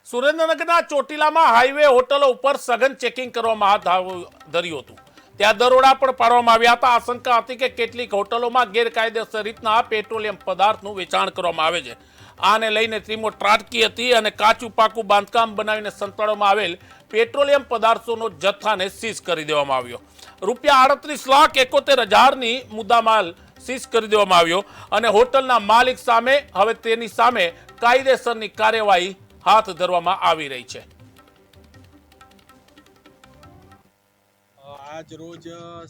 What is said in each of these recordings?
સુરેન્દ્રનગરના ચોટીલામાં હાઈવે હોટલો ઉપર સઘન ચેકિંગ કરવામાં હાથ ધર્યું હતું। ત્યાં દરોડા પણ પાડવામાં આવ્યા હતા। આશંકા હતી કે કેટલીક હોટલોમાં ગેરકાયદેસર રીતના પેટ્રોલિયમ પદાર્થનું વેચાણ કરવામાં આવે છે। આને લઈને ટીમો ત્રાટકી હતી અને કાચું પાકું બાંધકામ બનાવીને સંતાડવામાં આવેલ પેટ્રોલિયમ પદાર્થોનો જથ્થાને સીઝ કરી દેવામાં આવ્યો। ₹38,71,000ની મુદ્દામાલ સીઝ કરી દેવામાં આવ્યો અને હોટલના માલિક સામે હવે તેની સામે કાયદેસરની કાર્યવાહી હાથ ધરવામાં આવી રહી છે। આજ રોજ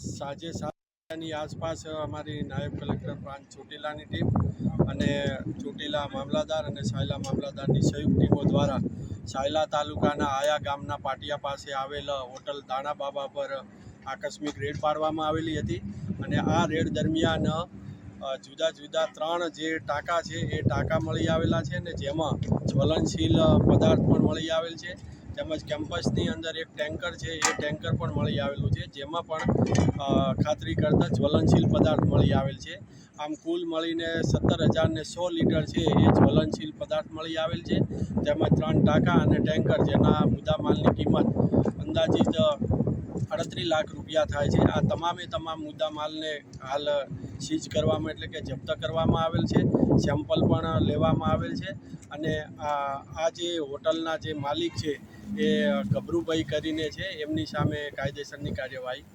સાંજે 7 વાગ્યાની આસપાસ અમારી નાયબ કલેક્ટર પ્રાંત ચોટીલાની ટીમ અને ચોટીલા મામલાદાર અને સાયલા મામલાદારની સંયુક્ત ટીમો દ્વારા સાયલા તાલુકાના આયા ગામના પાટિયા પાસે આવેલ હોટલ દાણા બાબા પર આકસ્મિક રેડ પાડવામાં આવેલી હતી અને આ રેડ દરમિયાન જુદા જુદા 3 જે ટાંકા છે એ ટાંકા મળી આવેલા છે અને જેમાં જ્વલનશીલ પદાર્થ પણ મળી આવેલ છે। તેમજ કેમ્પસની અંદર એક ટેન્કર છે એ ટેન્કર પણ મળી આવેલું છે જેમાં પણ ખાતરી કરતા જ્વલનશીલ પદાર્થ મળી આવેલ છે। આમ કુલ મળીને 17,100 લીટર છે એ જ્વલનશીલ પદાર્થ મળી આવેલ છે। તેમજ 3 ટાંકા અને ટેન્કર જેના મુદ્દામાલની કિંમત અંદાજિત 38 લાખ રૂપિયા થાય છે। આ તમામ મુદ્દામાલને હાલ સીઝ કરવામાં એટલે કે જપ્ત કરવામાં આવેલ છે। સેમ્પલ પણ લેવામાં આવેલ છે અને આ જે હોટલના જે માલિક છે એ ગભરુભાઈ કરીને છે, એમની સામે કાયદેસરની કાર્યવાહી